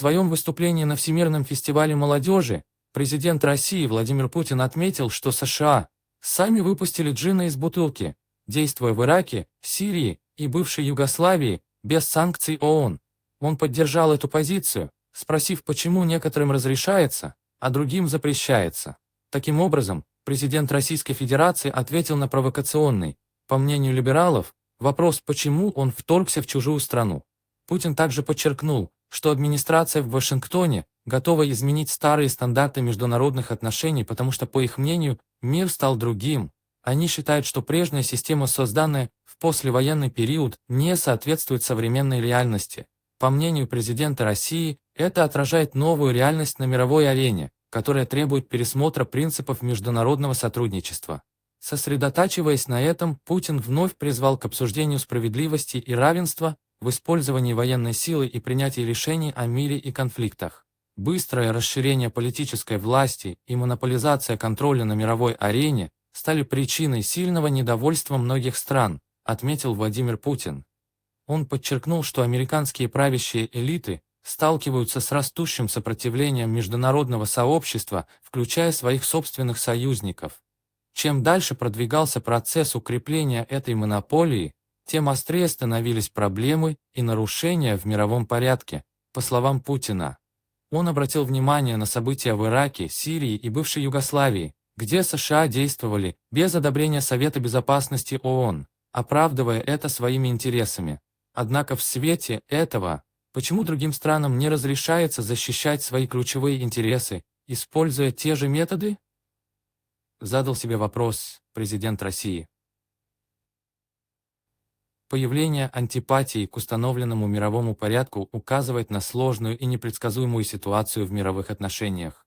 своем выступлении на Всемирном фестивале молодежи президент России Владимир Путин отметил, что США сами выпустили джина из бутылки, действуя в Ираке, Сирии и бывшей Югославии без санкций ООН. Он поддержал эту позицию, спросив, почему некоторым разрешается, а другим запрещается. Таким образом, президент Российской Федерации ответил на провокационный, по мнению либералов, вопрос, почему он вторгся в чужую страну. Путин также подчеркнул, что администрация в Вашингтоне готова изменить старые стандарты международных отношений, потому что, по их мнению, мир стал другим. Они считают, что прежняя система, созданная в послевоенный период, не соответствует современной реальности. По мнению президента России, это отражает новую реальность на мировой арене, которая требует пересмотра принципов международного сотрудничества. Сосредотачиваясь на этом, Путин вновь призвал к обсуждению справедливости и равенства в использовании военной силы и принятии решений о мире и конфликтах. Быстрое расширение политической власти и монополизация контроля на мировой арене стали причиной сильного недовольства многих стран, отметил Владимир Путин. Он подчеркнул, что американские правящие элиты сталкиваются с растущим сопротивлением международного сообщества, включая своих собственных союзников. Чем дальше продвигался процесс укрепления этой монополии, тем острее становились проблемы и нарушения в мировом порядке, по словам Путина. Он обратил внимание на события в Ираке, Сирии и бывшей Югославии, где США действовали без одобрения Совета Безопасности ООН, оправдывая это своими интересами. Однако в свете этого, почему другим странам не разрешается защищать свои ключевые интересы, используя те же методы? Задал себе вопрос президент России. Появление антипатии к установленному мировому порядку указывает на сложную и непредсказуемую ситуацию в мировых отношениях.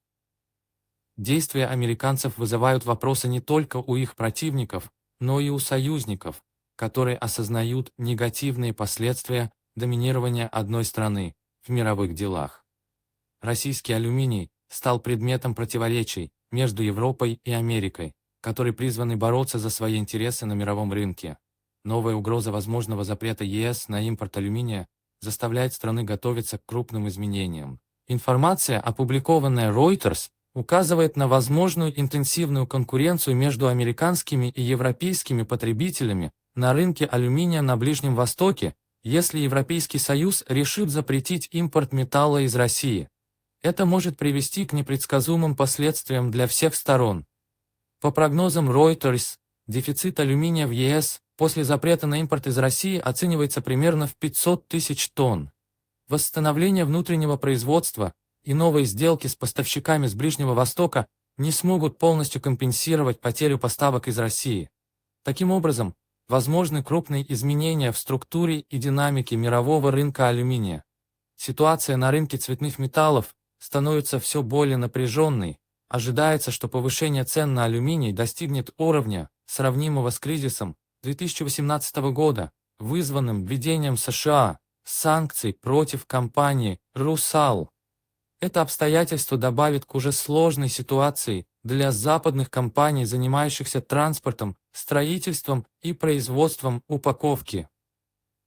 Действия американцев вызывают вопросы не только у их противников, но и у союзников, которые осознают негативные последствия доминирования одной страны в мировых делах. Российский алюминий стал предметом противоречий между Европой и Америкой, которые призваны бороться за свои интересы на мировом рынке. Новая угроза возможного запрета ЕС на импорт алюминия заставляет страны готовиться к крупным изменениям. Информация, опубликованная Reuters, указывает на возможную интенсивную конкуренцию между американскими и европейскими потребителями на рынке алюминия на Ближнем Востоке, если Европейский Союз решит запретить импорт металла из России. Это может привести к непредсказуемым последствиям для всех сторон. По прогнозам Reuters, дефицит алюминия в ЕС после запрета на импорт из России оценивается примерно в 500 тысяч тонн. Восстановление внутреннего производства и новые сделки с поставщиками с Ближнего Востока не смогут полностью компенсировать потерю поставок из России. Таким образом, возможны крупные изменения в структуре и динамике мирового рынка алюминия. Ситуация на рынке цветных металлов становится все более напряженной. Ожидается, что повышение цен на алюминий достигнет уровня, сравнимого с кризисом 2018 года, вызванным введением США санкций против компании «Русал». Это обстоятельство добавит к уже сложной ситуации для западных компаний, занимающихся транспортом, строительством и производством упаковки.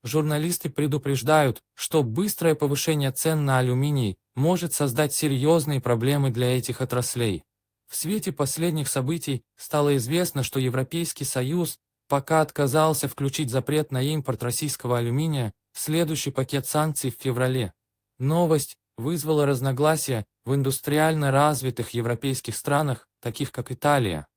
Журналисты предупреждают, что быстрое повышение цен на алюминий может создать серьезные проблемы для этих отраслей. В свете последних событий стало известно, что Европейский Союз пока отказался включить запрет на импорт российского алюминия в следующий пакет санкций в феврале. Новость вызвала разногласия в индустриально развитых европейских странах, таких как Италия.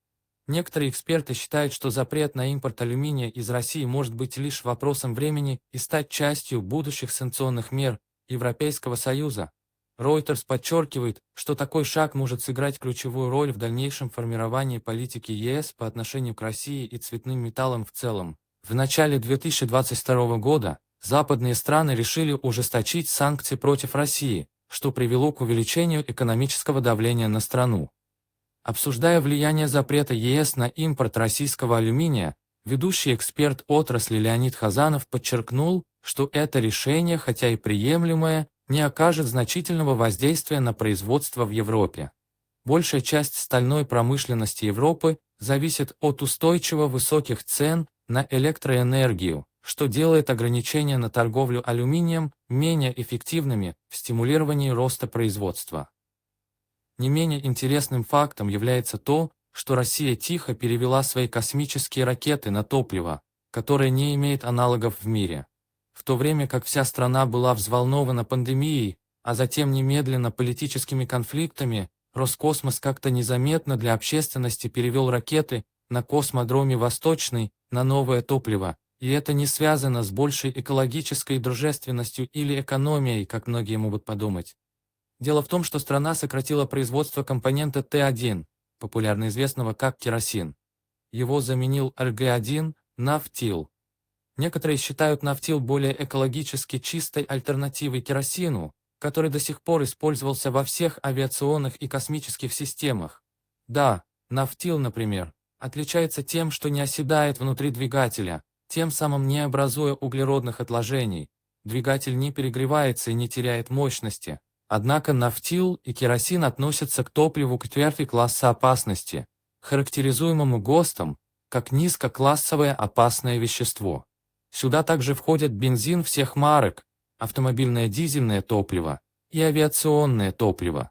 Некоторые эксперты считают, что запрет на импорт алюминия из России может быть лишь вопросом времени и стать частью будущих санкционных мер Европейского Союза. Reuters подчеркивает, что такой шаг может сыграть ключевую роль в дальнейшем формировании политики ЕС по отношению к России и цветным металлам в целом. В начале 2022 года западные страны решили ужесточить санкции против России, что привело к увеличению экономического давления на страну. Обсуждая влияние запрета ЕС на импорт российского алюминия, ведущий эксперт отрасли Леонид Хазанов подчеркнул, что это решение, хотя и приемлемое, не окажет значительного воздействия на производство в Европе. Большая часть стальной промышленности Европы зависит от устойчиво высоких цен на электроэнергию, что делает ограничения на торговлю алюминием менее эффективными в стимулировании роста производства. Не менее интересным фактом является то, что Россия тихо перевела свои космические ракеты на топливо, которое не имеет аналогов в мире. В то время как вся страна была взволнована пандемией, а затем немедленно политическими конфликтами, Роскосмос как-то незаметно для общественности перевел ракеты на космодроме Восточный на новое топливо, и это не связано с большей экологической дружественностью или экономией, как многие могут подумать. Дело в том, что страна сократила производство компонента Т1, популярно известного как керосин. Его заменил РГ1 нафтил. Некоторые считают нафтил более экологически чистой альтернативой керосину, который до сих пор использовался во всех авиационных и космических системах. Да, нафтил, например, отличается тем, что не оседает внутри двигателя, тем самым не образуя углеродных отложений. Двигатель не перегревается и не теряет мощности. Однако нафтил и керосин относятся к топливу четвертой класса опасности, характеризуемому ГОСТом как низкоклассовое опасное вещество. Сюда также входят бензин всех марок, автомобильное дизельное топливо и авиационное топливо.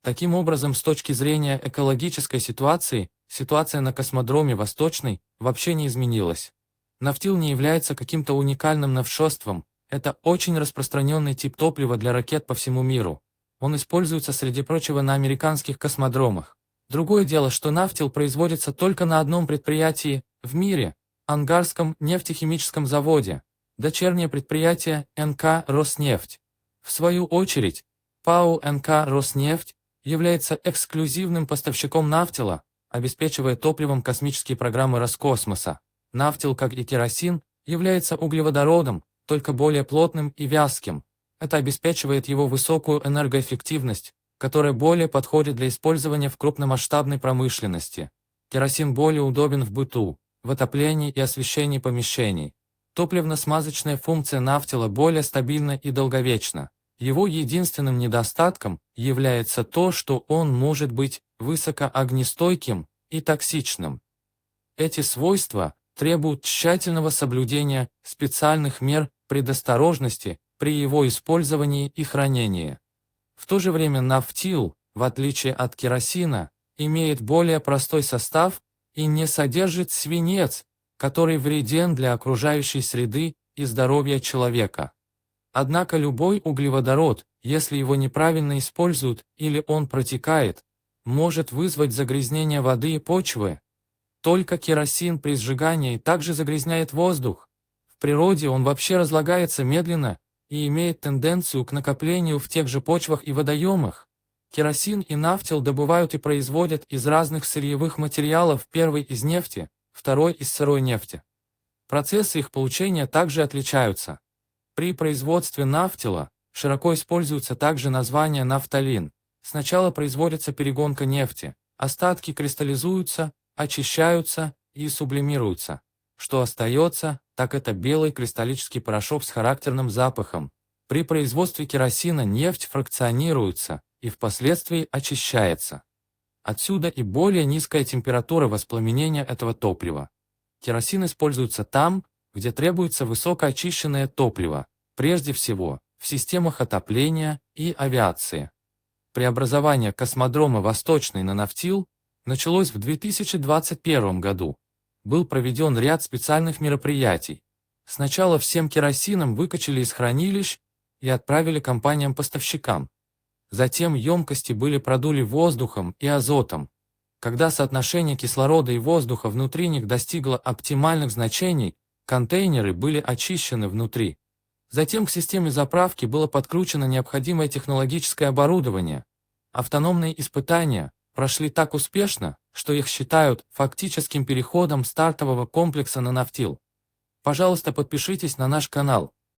Таким образом, с точки зрения экологической ситуации, ситуация на космодроме Восточный вообще не изменилась. Нафтил не является каким-то уникальным новшеством, это очень распространенный тип топлива для ракет по всему миру. Он используется, среди прочего, на американских космодромах. Другое дело, что нафтил производится только на одном предприятии в мире – Ангарском нефтехимическом заводе, дочернее предприятие НК «Роснефть». В свою очередь, ПАО НК «Роснефть» является эксклюзивным поставщиком нафтила, обеспечивая топливом космические программы Роскосмоса. Нафтил, как и керосин, является углеводородом, только более плотным и вязким. Это обеспечивает его высокую энергоэффективность, которая более подходит для использования в крупномасштабной промышленности. Керосин более удобен в быту, в отоплении и освещении помещений. Топливно-смазочная функция нафтила более стабильна и долговечна. Его единственным недостатком является то, что он может быть высокоогнестойким и токсичным. Эти свойства требуют тщательного соблюдения специальных мер предосторожности при его использовании и хранении. В то же время нафтил, в отличие от керосина, имеет более простой состав и не содержит свинец, который вреден для окружающей среды и здоровья человека. Однако любой углеводород, если его неправильно используют или он протекает, может вызвать загрязнение воды и почвы. Только керосин при сжигании также загрязняет воздух. В природе он вообще разлагается медленно и имеет тенденцию к накоплению в тех же почвах и водоемах. Керосин и нафтил добывают и производят из разных сырьевых материалов, первый из нефти, второй из сырой нефти. Процессы их получения также отличаются. При производстве нафтила широко используется также название нафталин. Сначала производится перегонка нефти, остатки кристаллизуются, очищаются и сублимируются. Что остается, так это белый кристаллический порошок с характерным запахом. При производстве керосина нефть фракционируется и впоследствии очищается. Отсюда и более низкая температура воспламенения этого топлива. Керосин используется там, где требуется высокоочищенное топливо, прежде всего в системах отопления и авиации. Преобразование космодрома Восточный на нафтил началось в 2021 году. Был проведен ряд специальных мероприятий. Сначала всем керосином выкачали из хранилищ и отправили компаниям-поставщикам. Затем емкости были продули воздухом и азотом. Когда соотношение кислорода и воздуха внутри них достигло оптимальных значений, контейнеры были очищены внутри. Затем к системе заправки было подкручено необходимое технологическое оборудование. Автономные испытания прошли так успешно, что их считают фактическим переходом стартового комплекса на нафтил. Пожалуйста, подпишитесь на наш канал.